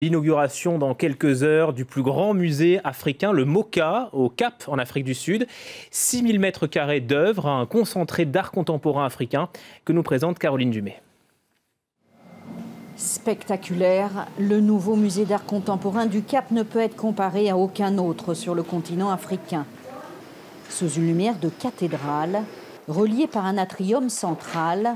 L'inauguration dans quelques heures du plus grand musée africain, le MOCA, au Cap, en Afrique du Sud. 6000 mètres carrés d'œuvres, un concentré d'art contemporain africain que nous présente Caroline Dumais. Spectaculaire, le nouveau musée d'art contemporain du Cap ne peut être comparé à aucun autre sur le continent africain. Sous une lumière de cathédrale, relié par un atrium central,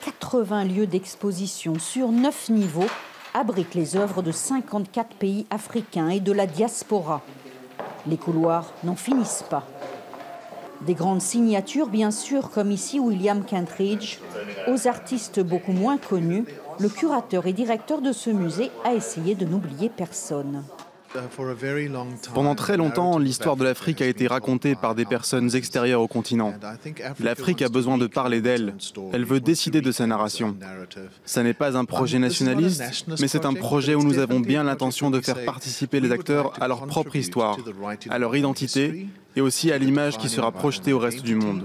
80 lieux d'exposition sur 9 niveaux abrite les œuvres de 54 pays africains et de la diaspora. Les couloirs n'en finissent pas. Des grandes signatures, bien sûr, comme ici William Kentridge. Aux artistes beaucoup moins connus, le curateur et directeur de ce musée a essayé de n'oublier personne. Pendant très longtemps, l'histoire de l'Afrique a été racontée par des personnes extérieures au continent. L'Afrique a besoin de parler d'elle. Elle veut décider de sa narration. Ce n'est pas un projet nationaliste, mais c'est un projet où nous avons bien l'intention de faire participer les acteurs à leur propre histoire, à leur identité et aussi à l'image qui sera projetée au reste du monde.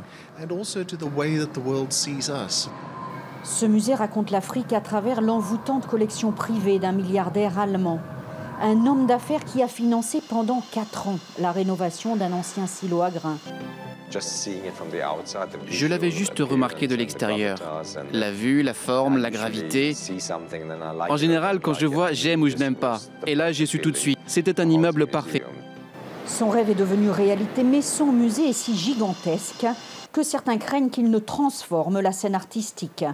Ce musée raconte l'Afrique à travers l'envoûtante collection privée d'un milliardaire allemand. Un homme d'affaires qui a financé pendant 4 ans la rénovation d'un ancien silo à grains. Je l'avais juste remarqué de l'extérieur. La vue, la forme, la gravité. En général, quand je vois, j'aime ou je n'aime pas. Et là, j'ai su tout de suite. C'était un immeuble parfait. Son rêve est devenu réalité, mais son musée est si gigantesque que certains craignent qu'il ne transforme la scène artistique.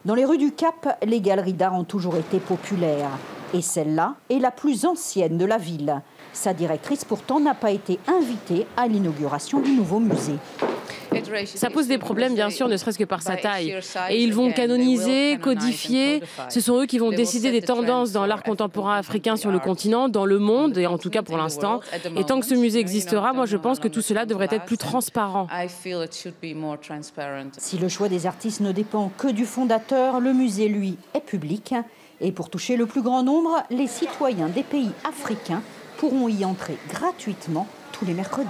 Dans les rues du Cap, les galeries d'art ont toujours été populaires. Et celle-là est la plus ancienne de la ville. Sa directrice, pourtant, n'a pas été invitée à l'inauguration du nouveau musée. Ça pose des problèmes, bien sûr, ne serait-ce que par sa taille. Et ils vont canoniser, codifier. Ce sont eux qui vont décider des tendances dans l'art contemporain africain sur le continent, dans le monde, et en tout cas pour l'instant. Et tant que ce musée existera, moi je pense que tout cela devrait être plus transparent. Si le choix des artistes ne dépend que du fondateur, le musée, lui, est public. Et pour toucher le plus grand nombre, les citoyens des pays africains pourront y entrer gratuitement tous les mercredis.